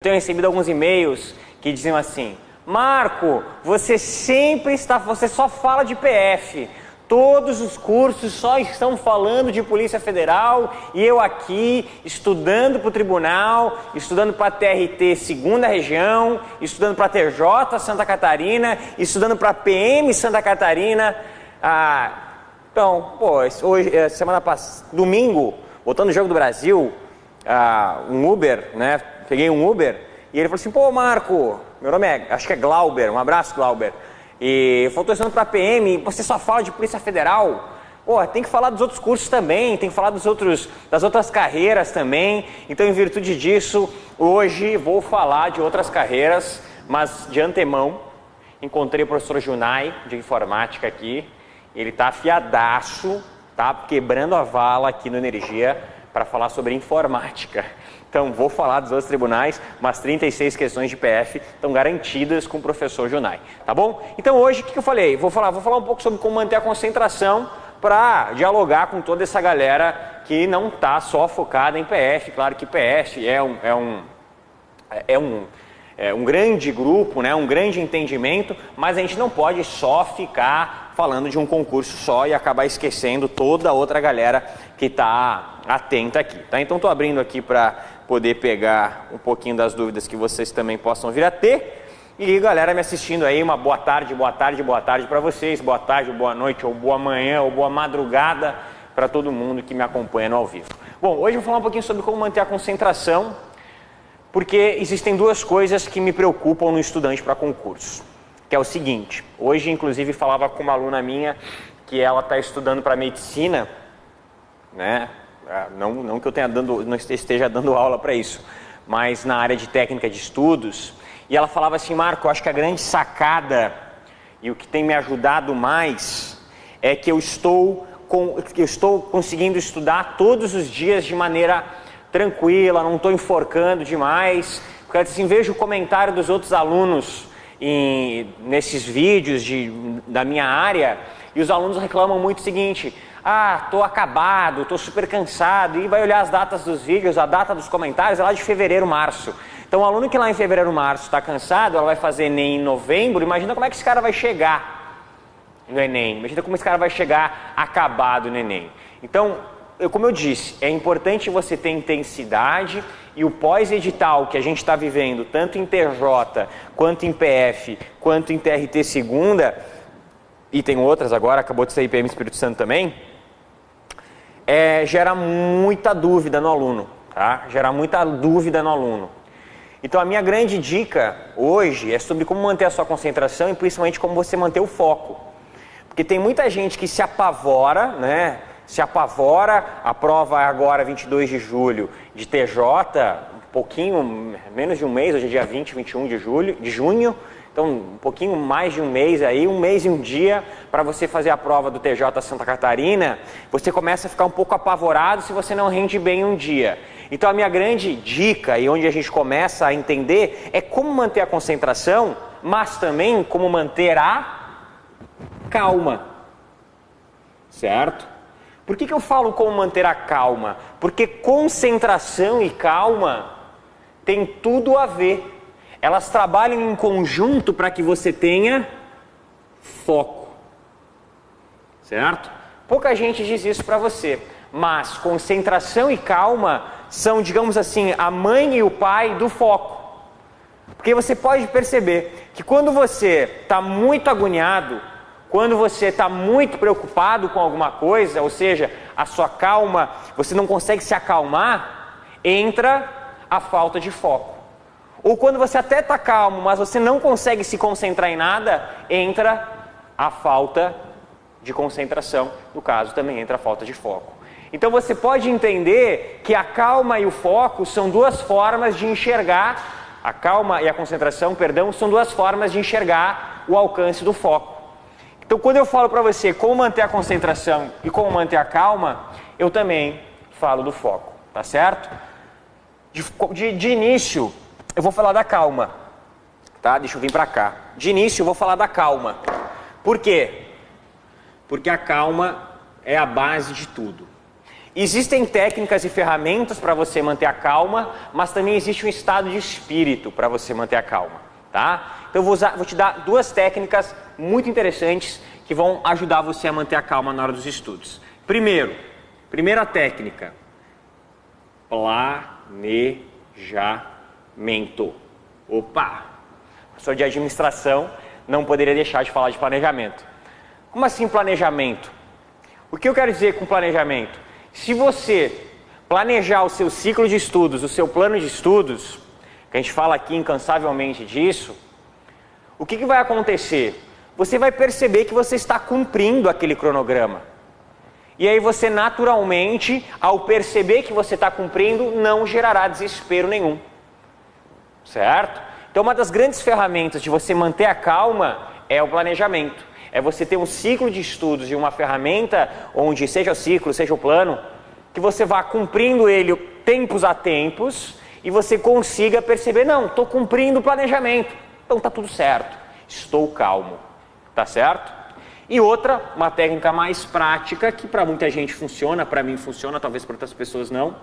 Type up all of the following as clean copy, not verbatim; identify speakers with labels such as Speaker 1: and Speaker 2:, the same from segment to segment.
Speaker 1: Tenho recebido alguns e-mails que diziam assim: Marco, você só fala de PF. Todos os cursos só estão falando de Polícia Federal e eu aqui estudando para o tribunal, estudando para a TRT Segunda Região, estudando para a TJ Santa Catarina, estudando para a PM Santa Catarina. Hoje, semana passada, domingo, voltando no Jogo do Brasil, um Uber, né? Peguei um Uber e ele falou assim: pô, Marco, meu nome acho que é Glauber, um abraço, Glauber. E eu estou estudando para a PM, você só fala de Polícia Federal. Pô, tem que falar dos outros cursos também, tem que falar das outras carreiras também. Então, em virtude disso, hoje vou falar de outras carreiras, mas de antemão, encontrei o professor Junai, de informática aqui. Ele está afiadaço, tá quebrando a vala aqui no Energia para falar sobre informática. Então, vou falar dos outros tribunais, mas 36 questões de PF estão garantidas com o professor Junai, tá bom? Então, hoje, o que eu falei? Vou falar um pouco sobre como manter a concentração para dialogar com toda essa galera que não está só focada em PF. Claro que PF é um grande grupo, né? Um grande entendimento, mas a gente não pode só ficar falando de um concurso só e acabar esquecendo toda a outra galera que está atenta aqui, tá? Então, estou abrindo aqui para poder pegar um pouquinho das dúvidas que vocês também possam vir a ter. E galera me assistindo aí, uma boa tarde para vocês, boa tarde, boa noite, ou boa manhã, ou boa madrugada para todo mundo que me acompanha no ao vivo. Bom, hoje eu vou falar um pouquinho sobre como manter a concentração, porque existem duas coisas que me preocupam no estudante para concurso, que é o seguinte: hoje inclusive falava com uma aluna minha que ela está estudando para medicina, né? Não que eu não esteja dando aula para isso, mas na área de técnica de estudos. E ela falava assim: Marco, eu acho que a grande sacada e o que tem me ajudado mais é que eu estou conseguindo estudar todos os dias de maneira tranquila, não estou enforcando demais. Porque assim, vejo o comentário dos outros alunos nesses vídeos da minha área, e os alunos reclamam muito o seguinte: estou acabado, estou super cansado, e vai olhar as datas dos vídeos, a data dos comentários é lá de fevereiro, março. Então o aluno que lá em fevereiro, março está cansado, ela vai fazer Enem em novembro, imagina como é que esse cara vai chegar no Enem, imagina como esse cara vai chegar acabado no Enem. Então, como eu disse, é importante você ter intensidade, e o pós-edital que a gente está vivendo, tanto em TJ, quanto em PF, quanto em TRT Segunda, e tem outras agora, acabou de sair PM Espírito Santo também, gera muita dúvida no aluno, tá? Gera muita dúvida no aluno. Então a minha grande dica hoje é sobre como manter a sua concentração e principalmente como você manter o foco. Porque tem muita gente que se apavora, né? Se apavora, a prova é agora 22 de julho de TJ, um pouquinho, menos de um mês, hoje é dia 20, 21 de junho. Então, um pouquinho mais de um mês aí, um mês e um dia para você fazer a prova do TJ Santa Catarina, você começa a ficar um pouco apavorado se você não rende bem um dia. Então, a minha grande dica, e onde a gente começa a entender, é como manter a concentração, mas também como manter a calma. Certo? Por que eu falo como manter a calma? Porque concentração e calma tem tudo a ver. Elas trabalham em conjunto para que você tenha foco, certo? Pouca gente diz isso para você, mas concentração e calma são, digamos assim, a mãe e o pai do foco. Porque você pode perceber que quando você está muito agoniado, quando você está muito preocupado com alguma coisa, ou seja, a sua calma, você não consegue se acalmar, entra a falta de foco. Ou quando você até está calmo, mas você não consegue se concentrar em nada, entra a falta de concentração. No caso, também entra a falta de foco. Então você pode entender que a calma e o foco são duas formas de enxergar, a calma e a concentração, perdão, são duas formas de enxergar o alcance do foco. Então quando eu falo para você como manter a concentração e como manter a calma, eu também falo do foco, tá certo? De início, eu vou falar da calma, tá? Deixa eu vir para cá. De início eu vou falar da calma. Por quê? Porque a calma é a base de tudo. Existem técnicas e ferramentas para você manter a calma, mas também existe um estado de espírito para você manter a calma, tá? Então eu vou te dar duas técnicas muito interessantes que vão ajudar você a manter a calma na hora dos estudos. Primeira técnica, planejamento. Opa! Professor de administração não poderia deixar de falar de planejamento. Como assim planejamento? O que eu quero dizer com planejamento? Se você planejar o seu ciclo de estudos, o seu plano de estudos, que a gente fala aqui incansavelmente disso, o que vai acontecer? Você vai perceber que você está cumprindo aquele cronograma. E aí você naturalmente, ao perceber que você está cumprindo, não gerará desespero nenhum. Certo? Então uma das grandes ferramentas de você manter a calma é o planejamento. É você ter um ciclo de estudos e uma ferramenta onde seja o ciclo, seja o plano, que você vá cumprindo ele tempos a tempos e você consiga perceber, não, estou cumprindo o planejamento, então está tudo certo, estou calmo, tá certo? E outra, uma técnica mais prática, que para muita gente funciona, para mim funciona, talvez para outras pessoas não,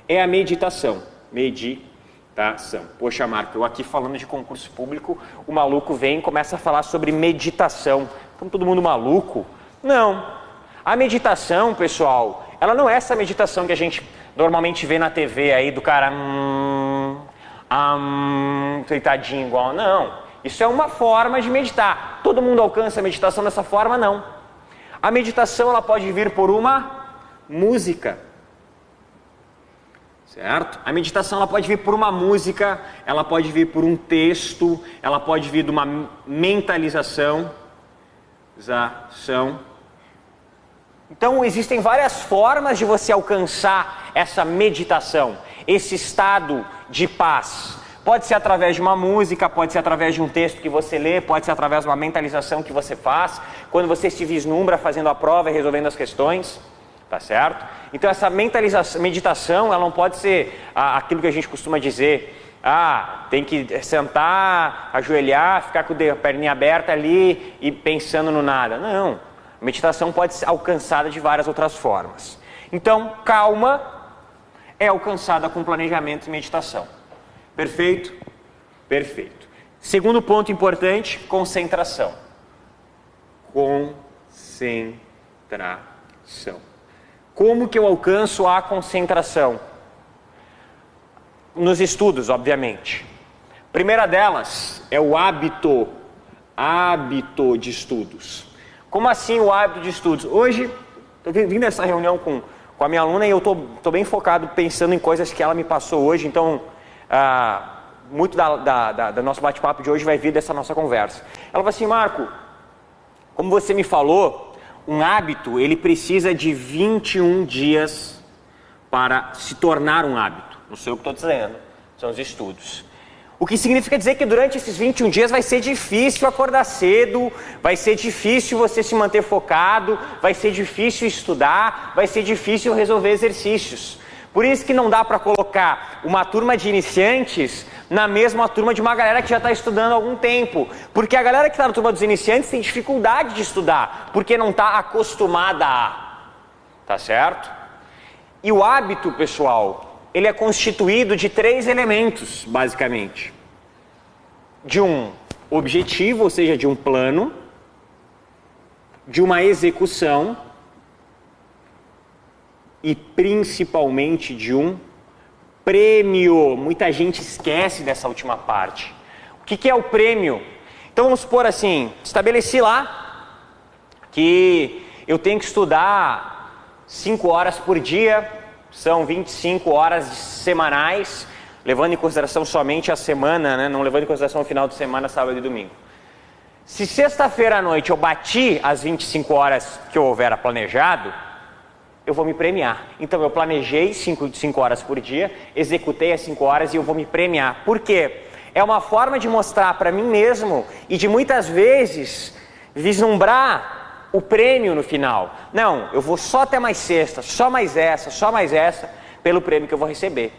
Speaker 1: é a meditação. Meditação. Poxa, Marco, eu aqui falando de concurso público, o maluco vem e começa a falar sobre meditação. Então todo mundo maluco? Não. A meditação, pessoal, ela não é essa meditação que a gente normalmente vê na TV aí do cara deitadinho igual. Não. Isso é uma forma de meditar. Todo mundo alcança a meditação dessa forma? Não. A meditação ela pode vir por uma música. Certo? A meditação ela pode vir por uma música, ela pode vir por um texto, ela pode vir de uma mentalização. Então existem várias formas de você alcançar essa meditação, esse estado de paz. Pode ser através de uma música, pode ser através de um texto que você lê, pode ser através de uma mentalização que você faz, quando você se vislumbra fazendo a prova e resolvendo as questões, tá certo? Então essa meditação, ela não pode ser aquilo que a gente costuma dizer, tem que sentar, ajoelhar, ficar com a perninha aberta ali e pensando no nada. Não, a meditação pode ser alcançada de várias outras formas. Então, calma é alcançada com planejamento e meditação. Perfeito? Perfeito. Segundo ponto importante, concentração. Concentração. Como que eu alcanço a concentração? Nos estudos, obviamente. Primeira delas é o hábito de estudos. Como assim o hábito de estudos? Hoje, estou vindo nessa reunião com a minha aluna e eu estou bem focado pensando em coisas que ela me passou hoje, então muito da nosso bate-papo de hoje vai vir dessa nossa conversa. Ela falou assim, Marco, como você me falou, um hábito ele precisa de 21 dias para se tornar um hábito. Não sei o que estou dizendo, são os estudos. O que significa dizer que durante esses 21 dias vai ser difícil acordar cedo, vai ser difícil você se manter focado, vai ser difícil estudar, vai ser difícil resolver exercícios. Por isso que não dá para colocar uma turma de iniciantes na mesma turma de uma galera que já está estudando há algum tempo. Porque a galera que está na turma dos iniciantes tem dificuldade de estudar, porque não está acostumada a. Tá certo? E o hábito, pessoal, ele é constituído de 3 elementos, basicamente. De um objetivo, ou seja, de um plano, de uma execução e principalmente de um prêmio. Muita gente esquece dessa última parte. O que é o prêmio? Então vamos supor assim, estabeleci lá que eu tenho que estudar 5 horas por dia, são 25 horas semanais, levando em consideração somente a semana, né? Não levando em consideração o final de semana, sábado e domingo. Se sexta-feira à noite eu bati as 25 horas que eu houvera planejado, eu vou me premiar. Então eu planejei 5 horas por dia, executei as 5 horas e eu vou me premiar. Por quê? É uma forma de mostrar para mim mesmo e de muitas vezes vislumbrar o prêmio no final. Não, eu vou só até mais sexta, só mais essa, pelo prêmio que eu vou receber.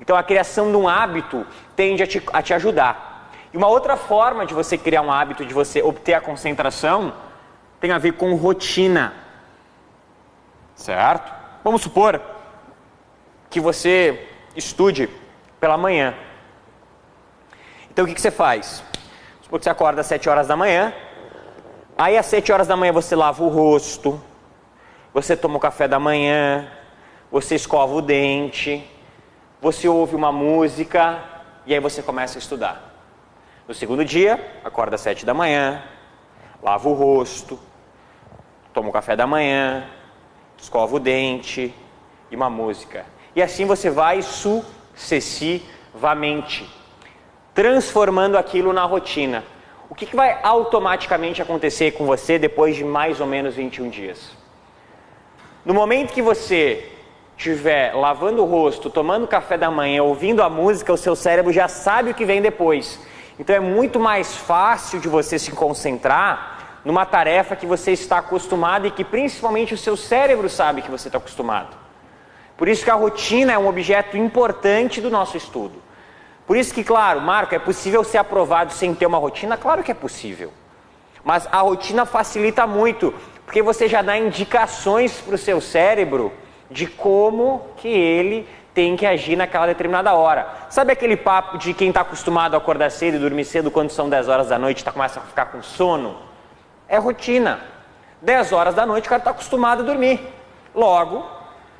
Speaker 1: Então a criação de um hábito tende a te ajudar. E uma outra forma de você criar um hábito, de você obter a concentração, tem a ver com rotina. Certo? Vamos supor que você estude pela manhã. Então o que você faz? Supor que você acorda às 7 horas da manhã, aí às 7 horas da manhã você lava o rosto, você toma o café da manhã, você escova o dente, você ouve uma música e aí você começa a estudar. No segundo dia, acorda às 7 da manhã, lava o rosto, toma o café da manhã, escova o dente e uma música. E assim você vai sucessivamente transformando aquilo na rotina. O que vai automaticamente acontecer com você depois de mais ou menos 21 dias? No momento que você estiver lavando o rosto, tomando café da manhã, ouvindo a música, o seu cérebro já sabe o que vem depois. Então é muito mais fácil de você se concentrar numa tarefa que você está acostumado e que principalmente o seu cérebro sabe que você está acostumado. Por isso que a rotina é um objeto importante do nosso estudo. Por isso que, claro, Marco, é possível ser aprovado sem ter uma rotina? Claro que é possível. Mas a rotina facilita muito, porque você já dá indicações para o seu cérebro de como que ele tem que agir naquela determinada hora. Sabe aquele papo de quem está acostumado a acordar cedo e dormir cedo quando são 10 horas da noite começa a ficar com sono? É rotina. 10 horas da noite o cara está acostumado a dormir. Logo,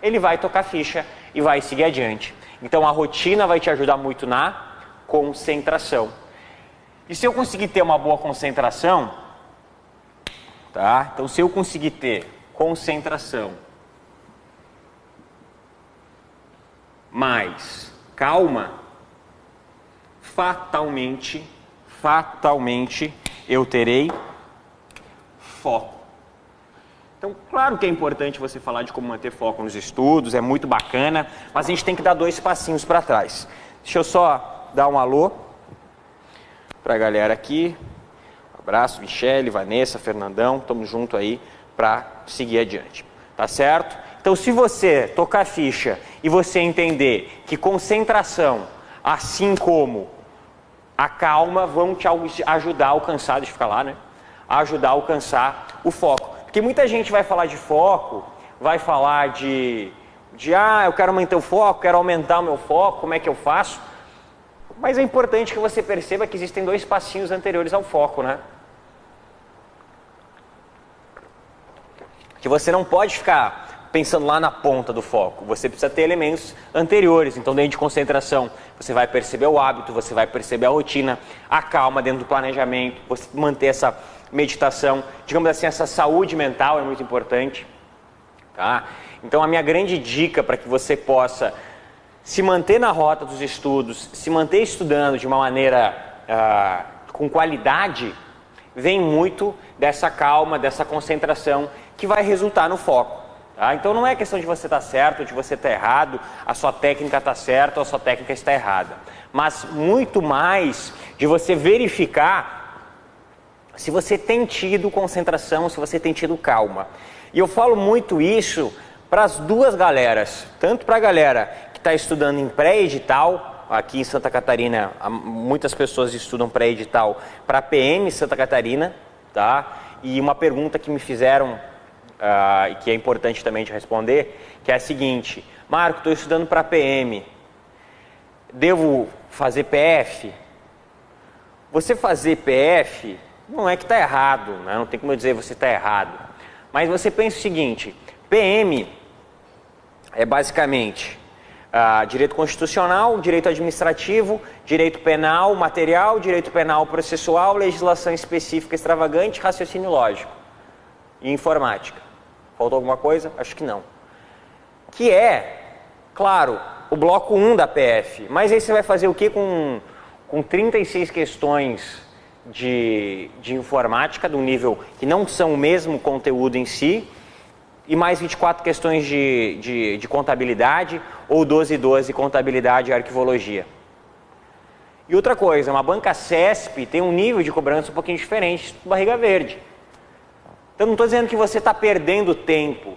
Speaker 1: ele vai tocar ficha e vai seguir adiante. Então a rotina vai te ajudar muito na concentração. E se eu conseguir ter uma boa concentração, tá? Então se eu conseguir ter concentração mais calma, fatalmente eu terei foco. Então, claro que é importante você falar de como manter foco nos estudos, é muito bacana, mas a gente tem que dar 2 passinhos para trás. Deixa eu só dar um alô para a galera aqui. Um abraço, Michele, Vanessa, Fernandão, estamos junto aí para seguir adiante. Tá certo? Então, se você tocar ficha e você entender que concentração, assim como a calma, vão te ajudar a alcançar, deixa eu ficar lá, né? A ajudar a alcançar o foco. Porque muita gente vai falar de foco, vai falar de eu quero manter o foco, quero aumentar o meu foco, como é que eu faço? Mas é importante que você perceba que existem 2 passinhos anteriores ao foco, né? Que você não pode ficar pensando lá na ponta do foco, você precisa ter elementos anteriores. Então, dentro de concentração, você vai perceber o hábito, você vai perceber a rotina, a calma dentro do planejamento, você manter essa meditação, digamos assim, essa saúde mental é muito importante, tá? Então a minha grande dica para que você possa se manter na rota dos estudos, se manter estudando de uma maneira com qualidade, vem muito dessa calma, dessa concentração que vai resultar no foco, tá? Então não é questão de você estar certo, de você estar errado, a sua técnica está certa ou a sua técnica está errada, mas muito mais de você verificar se você tem tido concentração, se você tem tido calma. E eu falo muito isso para as 2 galeras, tanto para a galera que está estudando em pré-edital, aqui em Santa Catarina, muitas pessoas estudam pré-edital para PM Santa Catarina, tá? E uma pergunta que me fizeram, e que é importante também de responder, que é a seguinte: Marco, estou estudando para PM, devo fazer PF? Você fazer PF não é que está errado, né? Não tem como eu dizer você está errado. Mas você pensa o seguinte: PM é basicamente direito constitucional, direito administrativo, direito penal material, direito penal processual, legislação específica extravagante, raciocínio lógico e informática. Faltou alguma coisa? Acho que não. Que é, claro, o bloco 1 da PF. Mas aí você vai fazer o que com 36 questões de informática, de um nível que não são o mesmo conteúdo em si, e mais 24 questões de contabilidade, ou 12 e 12 contabilidade e arquivologia. E outra coisa, uma banca CESP tem um nível de cobrança um pouquinho diferente do Barriga Verde. Então não estou dizendo que você está perdendo tempo,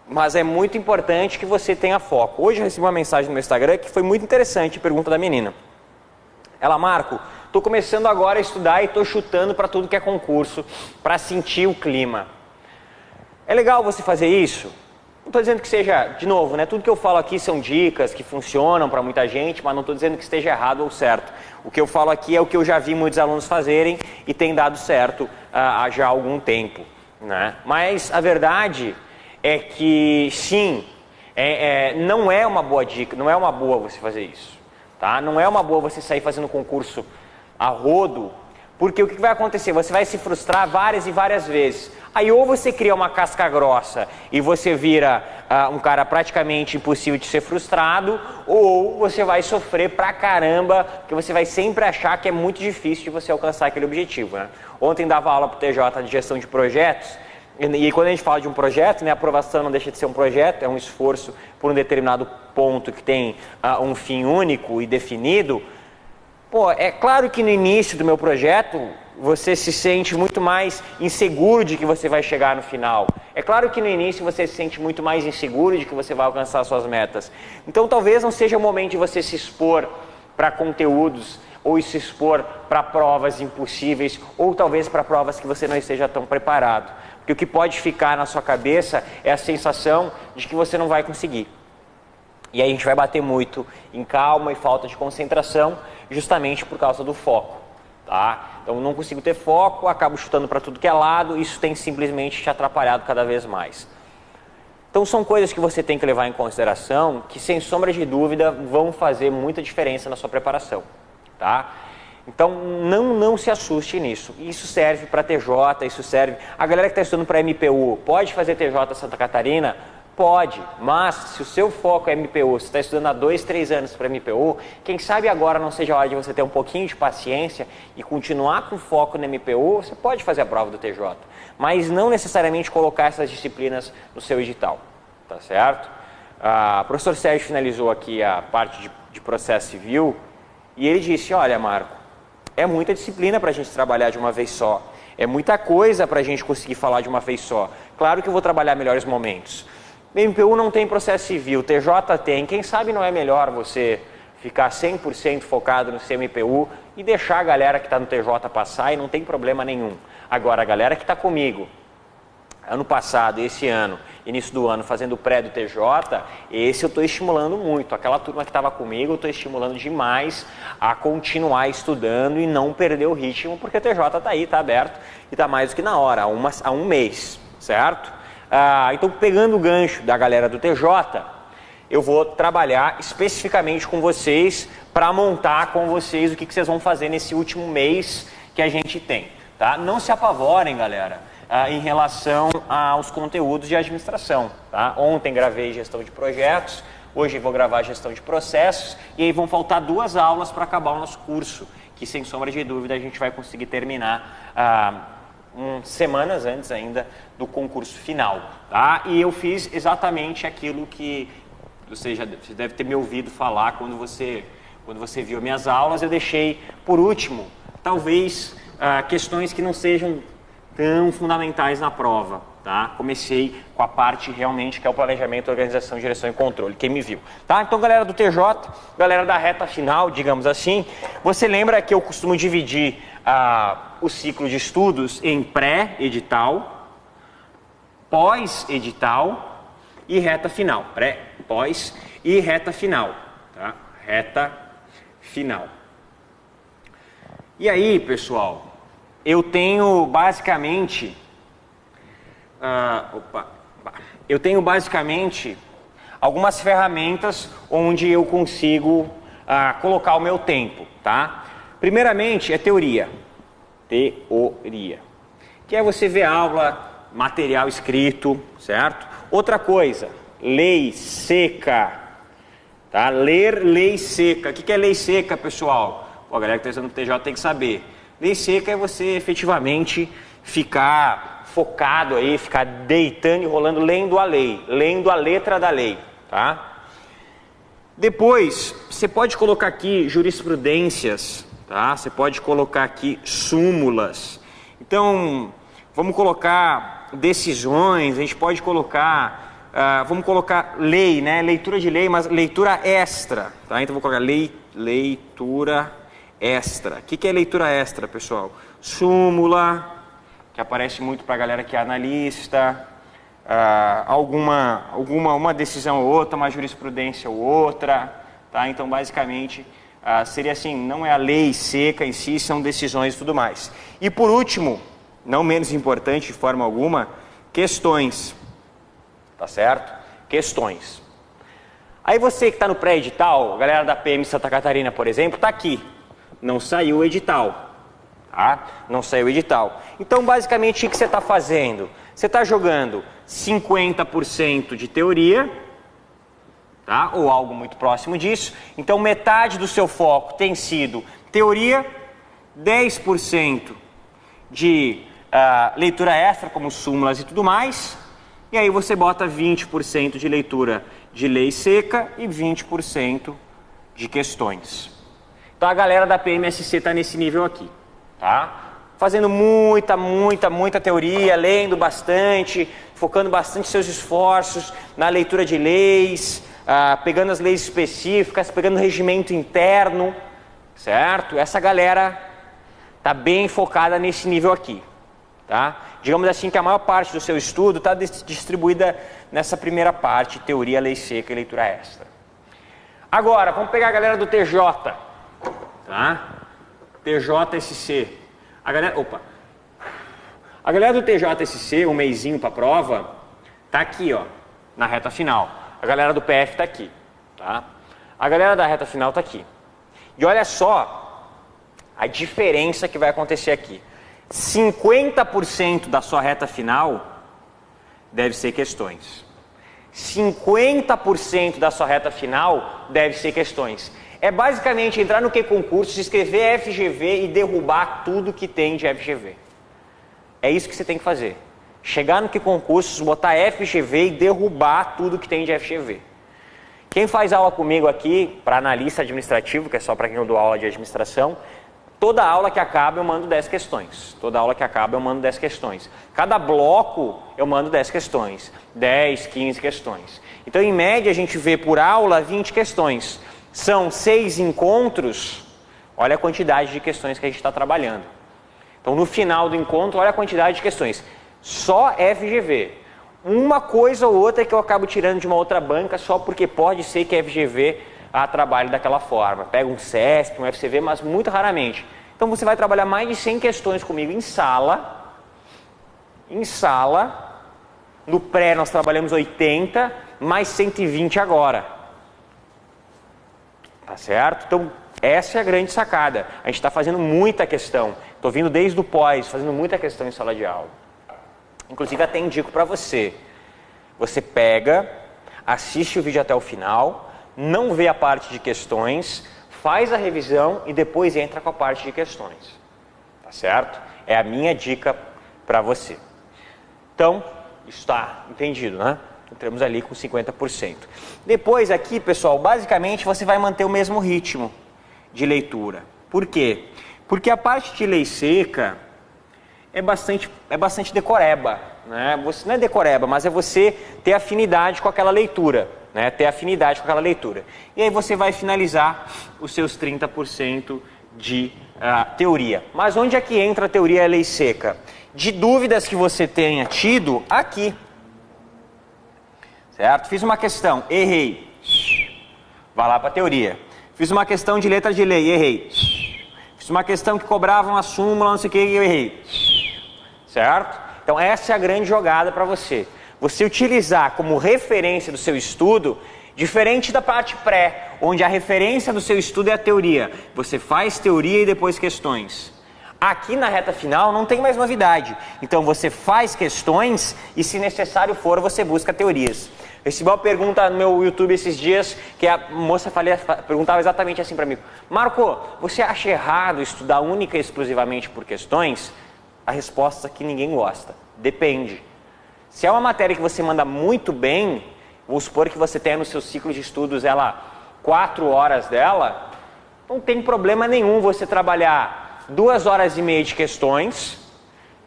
Speaker 1: mas é muito importante que você tenha foco. Hoje eu recebi uma mensagem no meu Instagram que foi muito interessante, pergunta da menina. Ela: Marco, estou começando agora a estudar e estou chutando para tudo que é concurso, para sentir o clima. É legal você fazer isso? Não estou dizendo que seja, de novo, né, tudo que eu falo aqui são dicas que funcionam para muita gente, mas não estou dizendo que esteja errado ou certo. O que eu falo aqui é o que eu já vi muitos alunos fazerem e tem dado certo há já algum tempo, né? Mas a verdade é que, sim, não é uma boa dica, não é uma boa você fazer isso, tá? Não é uma boa você sair fazendo concurso a rodo, porque o que vai acontecer? Você vai se frustrar várias e várias vezes. Aí ou você cria uma casca grossa e você vira um cara praticamente impossível de ser frustrado, ou você vai sofrer pra caramba, porque você vai sempre achar que é muito difícil de você alcançar aquele objetivo, né? Ontem dava aula pro TJ de gestão de projetos, e quando a gente fala de um projeto, né, a aprovação não deixa de ser um projeto, é um esforço por um determinado ponto que tem um fim único e definido. Pô, é claro que no início do meu projeto você se sente muito mais inseguro de que você vai chegar no final. É claro que no início você se sente muito mais inseguro de que você vai alcançar suas metas. Então talvez não seja o momento de você se expor para conteúdos ou se expor para provas impossíveis ou talvez para provas que você não esteja tão preparado. Porque o que pode ficar na sua cabeça é a sensação de que você não vai conseguir. E aí a gente vai bater muito em calma e falta de concentração, justamente por causa do foco, tá? Então não consigo ter foco, acabo chutando para tudo que é lado, isso tem simplesmente te atrapalhado cada vez mais. Então são coisas que você tem que levar em consideração, que sem sombra de dúvida vão fazer muita diferença na sua preparação, tá? Então não se assuste nisso. Isso serve para TJ, isso serve... A galera que está estudando para MPU, pode fazer TJ Santa Catarina? Pode, mas se o seu foco é MPU, você está estudando há 2, 3 anos para MPU, quem sabe agora não seja a hora de você ter um pouquinho de paciência e continuar com foco no MPU, você pode fazer a prova do TJ, mas não necessariamente colocar essas disciplinas no seu edital, tá certo? O professor Sérgio finalizou aqui a parte de processo civil e ele disse, olha Marco, é muita disciplina para a gente trabalhar de uma vez só, é muita coisa para a gente conseguir falar de uma vez só, claro que eu vou trabalhar melhores momentos. MPU não tem processo civil, TJ tem. Quem sabe não é melhor você ficar 100% focado no seu MPU e deixar a galera que está no TJ passar e não tem problema nenhum. Agora, a galera que está comigo, ano passado e esse ano, início do ano, fazendo o pré do TJ, esse eu estou estimulando muito. Aquela turma que estava comigo, eu estou estimulando demais a continuar estudando e não perder o ritmo, porque o TJ está aí, está aberto e está mais do que na hora, há um mês, certo? Então, pegando o gancho da galera do TJ, eu vou trabalhar especificamente com vocês para montar com vocês o que vocês vão fazer nesse último mês que a gente tem, tá? Não se apavorem, galera, em relação aos conteúdos de administração, tá? Ontem gravei gestão de projetos, hoje vou gravar gestão de processos e aí vão faltar 2 aulas para acabar o nosso curso, que sem sombra de dúvida a gente vai conseguir terminar semanas antes ainda do concurso final, tá? E eu fiz exatamente aquilo que você deve ter me ouvido falar quando você viu minhas aulas. Eu deixei por último, talvez, questões que não sejam tão fundamentais na prova, tá? Comecei com a parte realmente que é o planejamento, organização, direção e controle, quem me viu, tá? Então, galera do TJ, galera da reta final, digamos assim, você lembra que eu costumo dividir o ciclo de estudos em pré-edital, pós-edital e reta final. Pré, pós e reta final, tá? Reta final. E aí, pessoal, eu tenho basicamente algumas ferramentas onde eu consigo colocar o meu tempo, tá? Primeiramente é teoria, que é você ver aula, material escrito, certo? Outra coisa, lei seca, tá? Ler lei seca. O que é lei seca, pessoal? Pô, a galera que está estudando no TJ tem que saber. Lei seca é você efetivamente ficar focado aí, ficar deitando e rolando, lendo a lei, lendo a letra da lei, tá? Depois, você pode colocar aqui jurisprudências, tá? Você pode colocar aqui súmulas. Então, vamos colocar decisões, a gente pode colocar, vamos colocar lei, né? Leitura de lei, mas leitura extra, tá? Então, vou colocar leitura extra. O que é leitura extra, pessoal? Súmula, que aparece muito para a galera que é analista, uma decisão ou outra, uma jurisprudência ou outra, tá? Então, basicamente, seria assim, não é a lei seca em si, são decisões e tudo mais. E por último, não menos importante de forma alguma, questões, tá certo? Questões. Aí você que está no pré-edital, a galera da PM Santa Catarina, por exemplo, está aqui. Não saiu o edital, tá? Não saiu o edital. Então, basicamente, o que você está fazendo? Você está jogando 50% de teoria, tá? Ou algo muito próximo disso. Então, metade do seu foco tem sido teoria, 10% de leitura extra, como súmulas e tudo mais. E aí você bota 20% de leitura de lei seca e 20% de questões. Então a galera da PMSC está nesse nível aqui, tá? Fazendo muita teoria, lendo bastante, focando bastante seus esforços na leitura de leis, pegando as leis específicas, pegando o regimento interno, certo? Essa galera está bem focada nesse nível aqui, tá? Digamos assim que a maior parte do seu estudo está distribuída nessa primeira parte, teoria, lei seca e leitura extra. Agora, vamos pegar a galera do TJ, tá? TJSC. A galera do TJSC, um meizinho para a prova, tá aqui, ó, na reta final. A galera do PF tá aqui, tá? A galera da reta final tá aqui. E olha só a diferença que vai acontecer aqui. 50% da sua reta final deve ser questões. 50% da sua reta final deve ser questões. É basicamente entrar no Q-Concurso, escrever FGV e derrubar tudo que tem de FGV. É isso que você tem que fazer. Chegar no Q-Concursos, botar FGV e derrubar tudo que tem de FGV. Quem faz aula comigo aqui, para analista administrativo, que é só para quem eu dou aula de administração, toda aula que acaba eu mando 10 questões. Toda aula que acaba eu mando 10 questões. Cada bloco eu mando 10 questões. 10, 15 questões. Então, em média, a gente vê por aula 20 questões. São 6 encontros. Olha a quantidade de questões que a gente está trabalhando. Então, no final do encontro, olha a quantidade de questões. Só FGV. Uma coisa ou outra que eu acabo tirando de uma outra banca só porque pode ser que a FGV trabalhe daquela forma. Pega um CESP, um FCV, mas muito raramente. Então você vai trabalhar mais de 100 questões comigo em sala. Em sala. No pré nós trabalhamos 80, mais 120 agora. Tá certo? Então essa é a grande sacada. A gente está fazendo muita questão. Estou vindo desde o pós, fazendo muita questão em sala de aula. Inclusive até indico para você. Você pega, assiste o vídeo até o final, não vê a parte de questões, faz a revisão e depois entra com a parte de questões. Tá certo? É a minha dica para você. Então, está entendido, né? Entramos ali com 50%. Depois aqui, pessoal, basicamente você vai manter o mesmo ritmo de leitura. Por quê? Porque a parte de lei seca é bastante decoreba, né? Você não é decoreba, mas é você ter afinidade com aquela leitura, né? Ter afinidade com aquela leitura. E aí você vai finalizar os seus 30% de teoria. Mas onde é que entra a teoria e a lei seca? De dúvidas que você tenha tido aqui. Certo? Fiz uma questão, errei. Vai lá para a teoria. Fiz uma questão de letra de lei, errei. Fiz uma questão que cobrava uma súmula, não sei o que, e eu errei. Certo? Então essa é a grande jogada para você. Você utilizar como referência do seu estudo, diferente da parte pré, onde a referência do seu estudo é a teoria. Você faz teoria e depois questões. Aqui na reta final não tem mais novidade. Então você faz questões e, se necessário for, você busca teorias. Recebi uma pergunta no meu YouTube esses dias, que a moça perguntava exatamente assim para mim: Marco, você acha errado estudar única e exclusivamente por questões? A resposta é que ninguém gosta. Depende. Se é uma matéria que você manda muito bem, vamos supor que você tenha no seu ciclo de estudos 4 horas dela, não tem problema nenhum você trabalhar 2 horas e meia de questões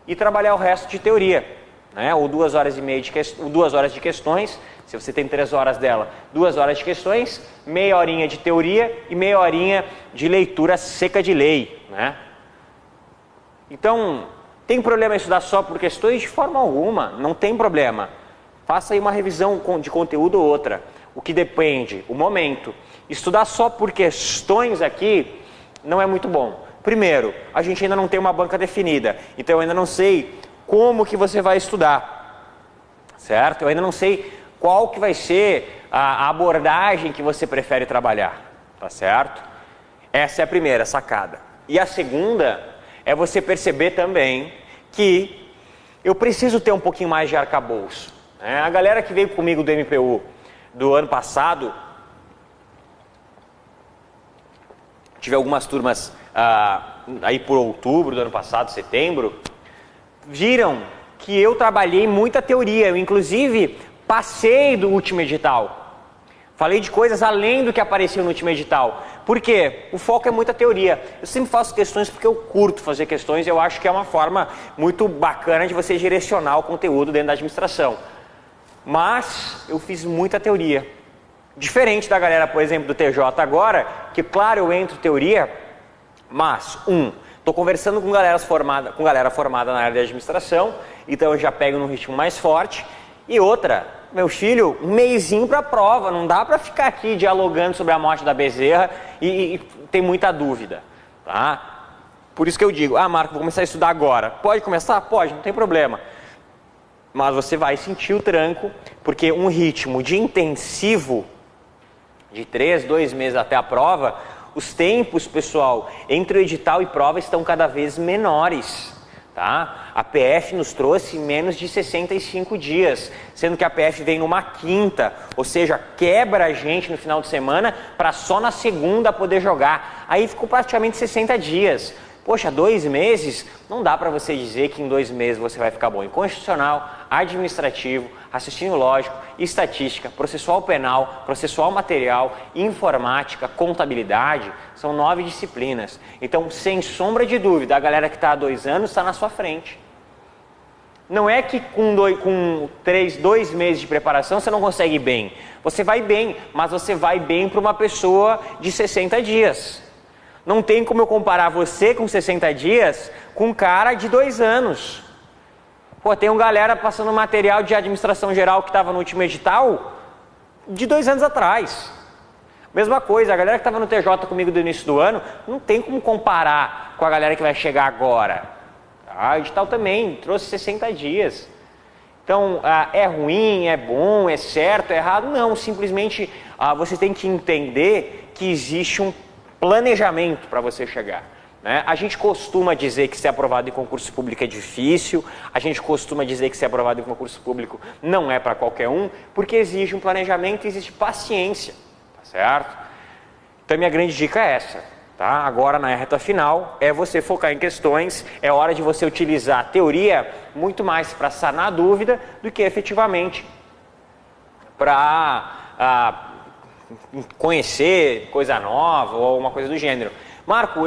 Speaker 1: e trabalhar o resto de teoria, né? Ou 2 horas e meia de 2 horas de questões, se você tem 3 horas dela, 2 horas de questões, meia horinha de teoria e meia horinha de leitura seca de lei, né? Então, tem problema estudar só por questões? De forma alguma, não tem problema. Faça aí uma revisão de conteúdo ou outra. O que depende, o momento. Estudar só por questões aqui não é muito bom. Primeiro, a gente ainda não tem uma banca definida, então eu ainda não sei como que você vai estudar, certo? Eu ainda não sei qual que vai ser a abordagem que você prefere trabalhar, tá certo? Essa é a primeira sacada. E a segunda é você perceber também que eu preciso ter um pouquinho mais de arcabouço. A galera que veio comigo do MPU do ano passado, tive algumas turmas aí por outubro do ano passado, setembro, viram que eu trabalhei muita teoria, eu inclusive passei do último edital. Falei de coisas além do que apareceu no último edital. Por quê? O foco é muita teoria. Eu sempre faço questões porque eu curto fazer questões e eu acho que é uma forma muito bacana de você direcionar o conteúdo dentro da administração. Mas eu fiz muita teoria. Diferente da galera, por exemplo, do TJ agora, que claro, eu entro teoria, mas, estou conversando com galera formada na área de administração, então eu já pego num ritmo mais forte. E outra, meu filho, um mesinho para a prova, não dá para ficar aqui dialogando sobre a morte da Bezerra e ter muita dúvida, tá? Por isso que eu digo, Marco, vou começar a estudar agora. Pode começar? Pode, não tem problema. Mas você vai sentir o tranco, porque um ritmo de intensivo, de 2 meses até a prova, os tempos, pessoal, entre o edital e prova estão cada vez menores. Tá? A PF nos trouxe menos de 65 dias, sendo que a PF vem numa quinta, ou seja, quebra a gente no final de semana para só na segunda poder jogar. Aí ficou praticamente 60 dias. Poxa, 2 meses, não dá para você dizer que em 2 meses você vai ficar bom em constitucional, administrativo, raciocínio lógico, estatística, processual penal, processual material, informática, contabilidade, são 9 disciplinas. Então, sem sombra de dúvida, a galera que está há 2 anos está na sua frente. Não é que com 2 meses de preparação você não consegue ir bem. Você vai bem, mas você vai bem para uma pessoa de 60 dias. Não tem como eu comparar você com 60 dias com um cara de 2 anos. Pô, tem uma galera passando material de administração geral que estava no último edital de 2 anos atrás. Mesma coisa, a galera que estava no TJ comigo do início do ano, não tem como comparar com a galera que vai chegar agora. O edital também trouxe 60 dias. Então, é ruim, é bom, é certo, é errado? Não, simplesmente você tem que entender que existe um planejamento para você chegar. Né? A gente costuma dizer que ser aprovado em concurso público é difícil, a gente costuma dizer que ser aprovado em concurso público não é para qualquer um, porque exige um planejamento e existe paciência, tá certo? Então minha grande dica é essa, tá? Agora na reta final é você focar em questões, é hora de você utilizar a teoria muito mais para sanar a dúvida do que efetivamente para conhecer coisa nova ou alguma coisa do gênero. Marco,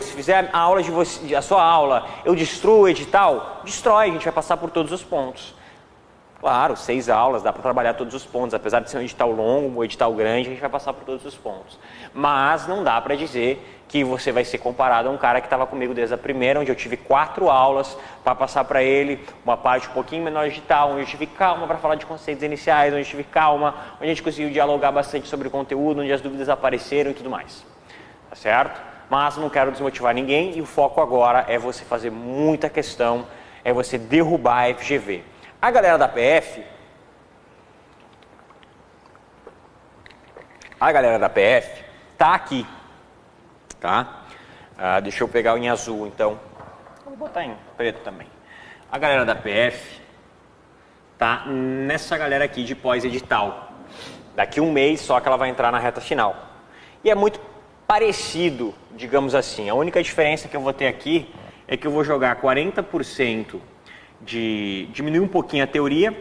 Speaker 1: se fizer a aula a sua aula, eu destruo o edital? Destrói, a gente vai passar por todos os pontos. Claro, 6 aulas, dá para trabalhar todos os pontos, apesar de ser um edital longo, um edital grande, a gente vai passar por todos os pontos. Mas não dá para dizer que você vai ser comparado a um cara que estava comigo desde a primeira, onde eu tive 4 aulas para passar para ele, uma parte um pouquinho menor de edital, onde eu tive calma para falar de conceitos iniciais, onde eu tive calma, onde a gente conseguiu dialogar bastante sobre o conteúdo, onde as dúvidas apareceram e tudo mais. Tá certo? Mas não quero desmotivar ninguém e o foco agora é você fazer muita questão, é você derrubar a FGV. A galera da PF, tá aqui, tá? Deixa eu pegar em azul, então. Vou botar em preto também. A galera da PF tá nessa galera aqui de pós-edital. Daqui 1 mês só que ela vai entrar na reta final. E é muito parecido, digamos assim. A única diferença que eu vou ter aqui é que eu vou jogar 40% de diminuir um pouquinho a teoria,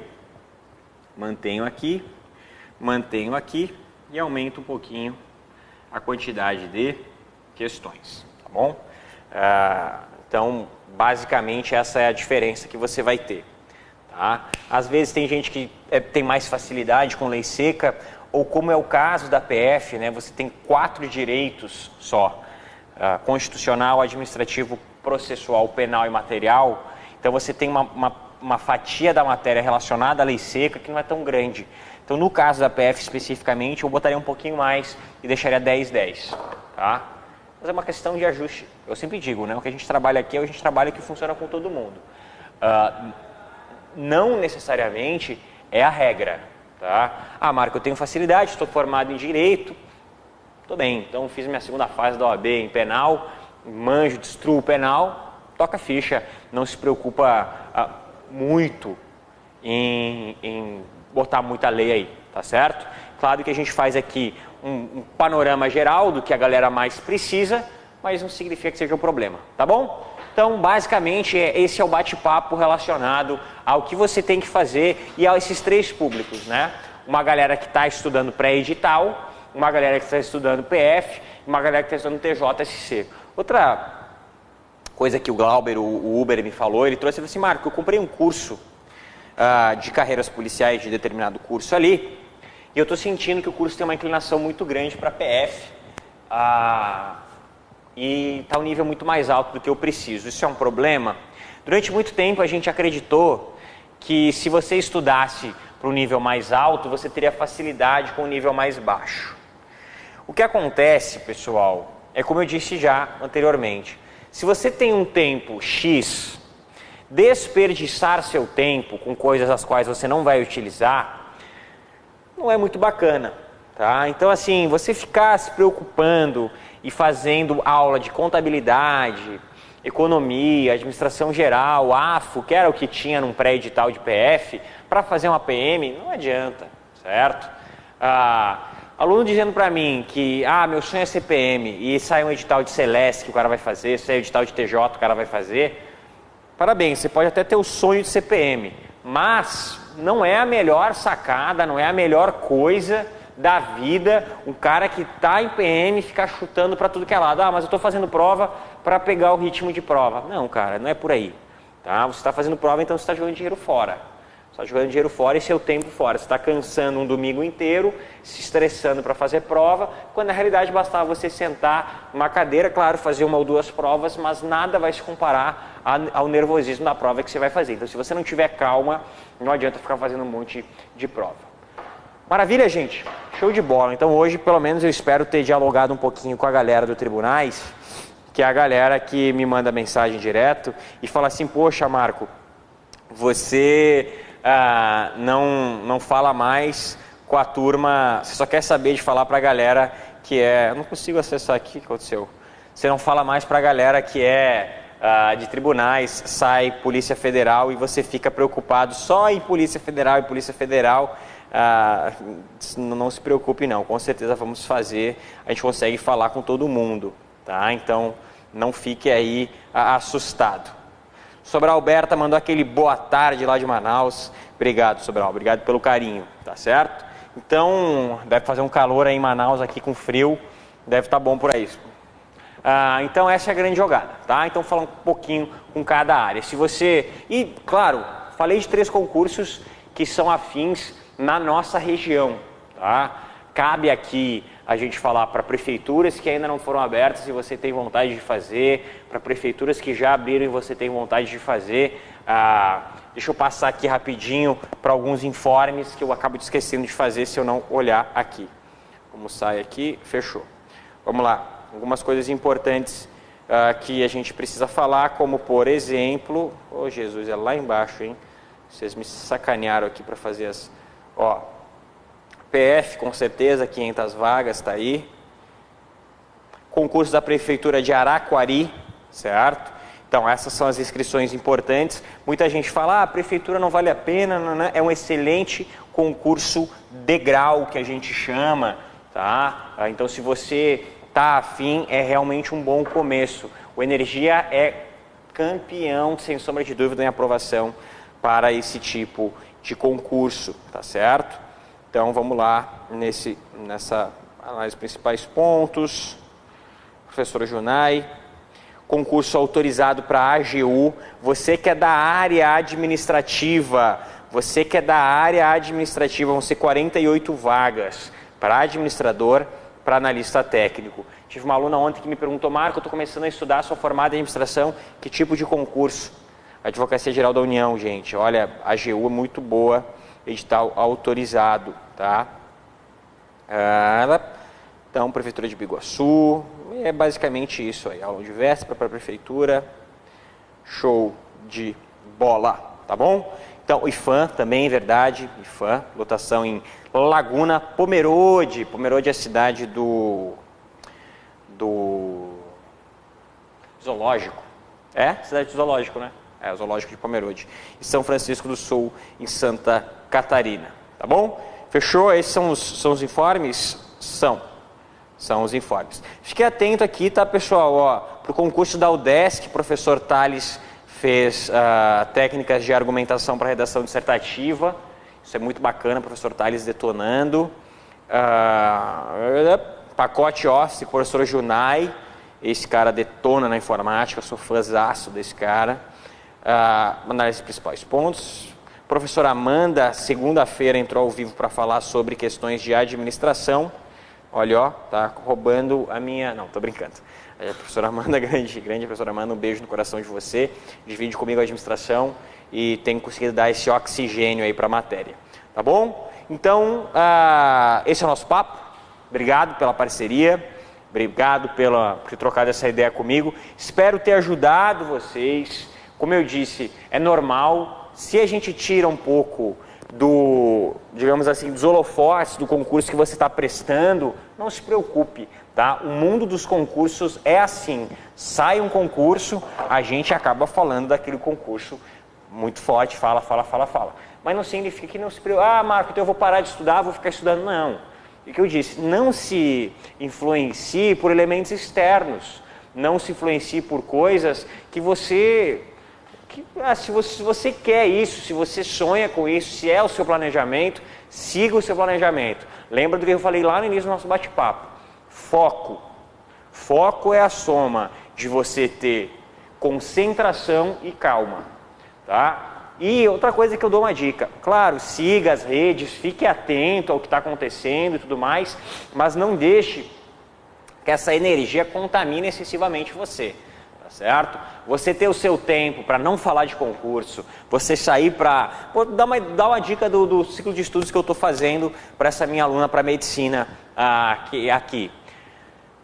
Speaker 1: mantenho aqui e aumento um pouquinho a quantidade de questões, tá bom? Então, basicamente essa é a diferença que você vai ter, tá? Às vezes tem gente que tem mais facilidade com lei seca, ou como é o caso da PF, né, você tem 4 direitos só, constitucional, administrativo, processual, penal e material. Então você tem uma uma fatia da matéria relacionada à lei seca que não é tão grande. Então, no caso da PF especificamente, eu botaria um pouquinho mais e deixaria 10-10, tá? Mas é uma questão de ajuste. Eu sempre digo, né? O que a gente trabalha aqui é a gente trabalha que funciona com todo mundo. Não necessariamente é a regra, tá? Ah, Marco, eu tenho facilidade, estou formado em Direito, tudo bem, então fiz minha segunda fase da OAB em Penal, manjo, destruo o Penal, toca a ficha, não se preocupa muito em botar muita lei aí, tá certo? Claro que a gente faz aqui um panorama geral do que a galera mais precisa, mas não significa que seja um problema, tá bom? Então, basicamente, esse é o bate-papo relacionado ao que você tem que fazer e a esses três públicos, né? Uma galera que está estudando pré-edital, uma galera que está estudando PF, uma galera que está estudando TJSC. Outra coisa que o Glauber, o Uber, me falou, ele trouxe assim, Marco, eu comprei um curso de carreiras policiais de determinado curso ali, e eu estou sentindo que o curso tem uma inclinação muito grande para PF, e está um nível muito mais alto do que eu preciso. Isso é um problema? Durante muito tempo a gente acreditou que se você estudasse para um nível mais alto, você teria facilidade com o nível mais baixo. O que acontece, pessoal, é como eu disse já anteriormente, se você tem um tempo X, desperdiçar seu tempo com coisas as quais você não vai utilizar, não é muito bacana, tá? Então, assim, você ficar se preocupando e fazendo aula de contabilidade, economia, administração geral, AFO, que era o que tinha num pré-edital de PF, para fazer uma PM, não adianta, certo? Aluno dizendo para mim que, meu sonho é ser PM, e sai um edital de Celeste que o cara vai fazer, sai um edital de TJ que o cara vai fazer, parabéns, você pode até ter o sonho de ser PM, mas não é a melhor sacada, não é a melhor coisa da vida, um cara que está em PM ficar chutando para tudo que é lado. Mas eu estou fazendo prova para pegar o ritmo de prova. Não, cara, não é por aí. Tá? Você está fazendo prova, então você está jogando dinheiro fora. Você está jogando dinheiro fora e seu tempo fora. Você está cansando um domingo inteiro, se estressando para fazer prova, quando na realidade bastava você sentar numa cadeira, claro, fazer uma ou duas provas, mas nada vai se comparar ao nervosismo da prova que você vai fazer. Então, se você não tiver calma, não adianta ficar fazendo um monte de prova. Maravilha, gente? Show de bola. Então hoje, pelo menos, eu espero ter dialogado um pouquinho com a galera do Tribunais, que é a galera que me manda mensagem direto e fala assim, poxa, Marco, você não fala mais com a turma, você só quer saber de falar para a galera que é... Eu não consigo acessar aqui, o que aconteceu? Você não fala mais para a galera que é de tribunais, sai Polícia Federal e você fica preocupado só em Polícia Federal e Polícia Federal. Não se preocupe não, com certeza vamos fazer, a gente consegue falar com todo mundo, tá? Então não fique aí assustado. Sobral Alberta mandou aquele boa tarde lá de Manaus, obrigado Sobral, obrigado pelo carinho, tá certo? Então deve fazer um calor aí em Manaus aqui com frio, deve estar bom por aí. Então essa é a grande jogada, tá? Então falar um pouquinho com cada área. Se você... E claro, falei de 3 concursos que são afins na nossa região, tá? Cabe aqui a gente falar para prefeituras que ainda não foram abertas e você tem vontade de fazer, para prefeituras que já abriram e você tem vontade de fazer. Deixa eu passar aqui rapidinho para alguns informes que eu acabo esquecendo de fazer se eu não olhar aqui. Como sai aqui, fechou. Vamos lá, algumas coisas importantes que a gente precisa falar, como por exemplo... Oh, Jesus, é lá embaixo, hein? Vocês me sacanearam aqui para fazer as... PF, com certeza, 500 vagas, está aí. Concurso da Prefeitura de Araquari, certo? Então, essas são as inscrições importantes. Muita gente fala, a Prefeitura não vale a pena, não. É um excelente concurso degrau, que a gente chama, tá? Então, se você está afim, é realmente um bom começo. O Energia é campeão, sem sombra de dúvida, em aprovação para esse tipo de concurso, tá certo? Então vamos lá nessa análise principais pontos. Professor Junai, concurso autorizado para a AGU, você que é da área administrativa, vão ser 48 vagas para administrador, para analista técnico. Tive uma aluna ontem que me perguntou, Marco, eu estou começando a estudar, sou formada em administração, que tipo de concurso? Advocacia Geral da União, gente. Olha, a AGU é muito boa, edital autorizado, tá? Então, Prefeitura de Biguaçu, é basicamente isso aí. Aula de véspera para a Prefeitura, show de bola, tá bom? Então, o IFAM também, verdade, IFAM, lotação em Laguna Pomerode. Pomerode é a cidade do zoológico. É? Cidade do zoológico, né? É, o zoológico de Pomerode. E São Francisco do Sul, em Santa Catarina. Tá bom? Fechou? Esses são os informes? São os informes. Fique atento aqui, tá, pessoal? Ó, para o concurso da UDESC, o professor Thales fez técnicas de argumentação para redação dissertativa. Isso é muito bacana, professor Thales detonando. Pacote Office, professor Junai. Esse cara detona na informática, eu sou fãzaço desse cara. Análise dos principais pontos. Professora Amanda, segunda-feira, entrou ao vivo para falar sobre questões de administração. Olha, ó, tá roubando a minha... Não, tô brincando. A professora Amanda, grande professora Amanda, um beijo no coração de você. Divide comigo a administração e tem conseguido dar esse oxigênio aí para a matéria. Tá bom? Então, esse é o nosso papo. Obrigado pela parceria. Obrigado por ter trocado essa ideia comigo. Espero ter ajudado vocês. Como eu disse, é normal. Se a gente tira um pouco digamos assim, dos holofotes do concurso que você está prestando, não se preocupe, tá? O mundo dos concursos é assim. Sai um concurso, a gente acaba falando daquele concurso muito forte, fala. Mas não significa que não se preocupe. Marco, então eu vou parar de estudar, vou ficar estudando. Não. O que eu disse, não se influencie por elementos externos, não se influencie por coisas que você... se você quer isso, se você sonha com isso, se é o seu planejamento, siga o seu planejamento. Lembra do que eu falei lá no início do nosso bate-papo? Foco. Foco é a soma de você ter concentração e calma, tá? E outra coisa que eu dou uma dica, claro, siga as redes, fique atento ao que está acontecendo e tudo mais, mas não deixe que essa energia contamine excessivamente você, tá certo? Você ter o seu tempo para não falar de concurso, você sair para... Vou dar uma dica do ciclo de estudos que eu estou fazendo para essa minha aluna para medicina aqui.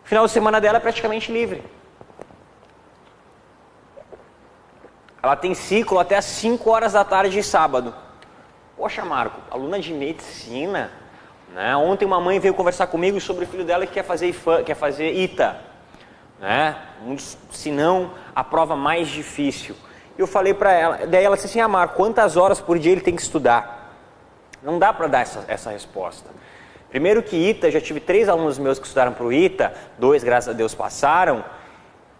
Speaker 1: O final de semana dela é praticamente livre. Ela tem ciclo até às 5 horas da tarde de sábado. Poxa, Marco, aluna de medicina, né? Ontem uma mãe veio conversar comigo sobre o filho dela que quer fazer ITA, né? Se não, a prova mais difícil. Eu falei para ela, daí ela disse assim, Marco, quantas horas por dia ele tem que estudar? Não dá para dar essa resposta. Primeiro que ITA, já tive 3 alunos meus que estudaram para o ITA, 2, graças a Deus, passaram.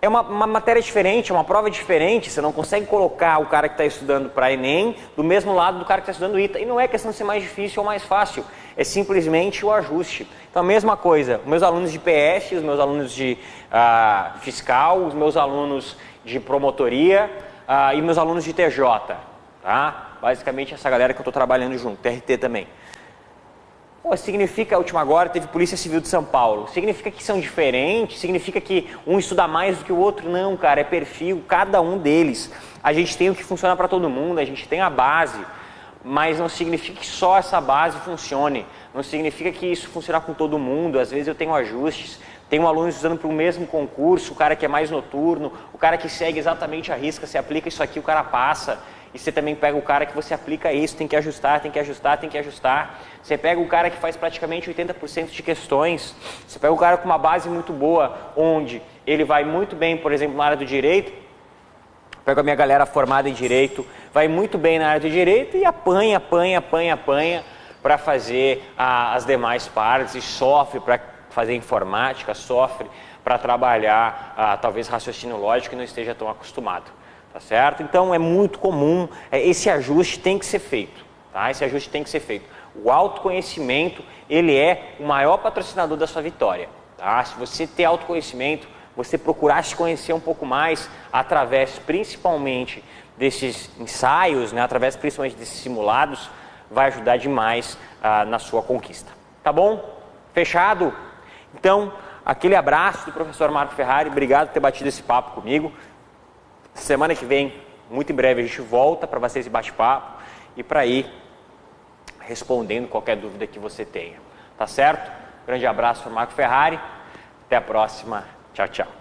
Speaker 1: É uma matéria diferente, é uma prova diferente, você não consegue colocar o cara que está estudando para Enem do mesmo lado do cara que está estudando ITA. E não é questão de ser mais difícil ou mais fácil, é simplesmente o ajuste. Então a mesma coisa, os meus alunos de PS, os meus alunos de fiscal, os meus alunos de promotoria e meus alunos de TJ, tá? Basicamente essa galera que eu estou trabalhando junto, TRT também. Pô, significa, a última agora teve Polícia Civil de São Paulo, significa que são diferentes, significa que um estuda mais do que o outro? Não, cara, é perfil, cada um deles. A gente tem o que funciona para todo mundo, a gente tem a base, mas não significa que só essa base funcione, não significa que isso funciona com todo mundo. Às vezes eu tenho ajustes, tenho alunos estudando para o mesmo concurso, o cara que é mais noturno, o cara que segue exatamente a risca, se aplica isso aqui, o cara passa. E você também pega o cara que você aplica isso, tem que ajustar. Você pega o cara que faz praticamente 80% de questões. Você pega o cara com uma base muito boa, onde ele vai muito bem, por exemplo, na área do direito. Pego a minha galera formada em direito, vai muito bem na área do direito e apanha para fazer as demais partes e sofre para fazer informática, sofre para trabalhar talvez raciocínio lógico e não esteja tão acostumado. Tá certo? Então é muito comum, esse ajuste tem que ser feito, tá? Esse ajuste tem que ser feito. O autoconhecimento, ele é o maior patrocinador da sua vitória, tá? Se você ter autoconhecimento, você procurar se conhecer um pouco mais através principalmente desses ensaios, né? Através principalmente desses simulados, vai ajudar demais na sua conquista. Tá bom? Fechado? Então, aquele abraço do professor Marco Ferrari, obrigado por ter batido esse papo comigo. Semana que vem Muito em breve a gente volta para vocês esse bate-papo e para ir respondendo qualquer dúvida que você tenha. Tá certo? Grande abraço para o Marco Ferrari. Até a próxima. Tchau, tchau.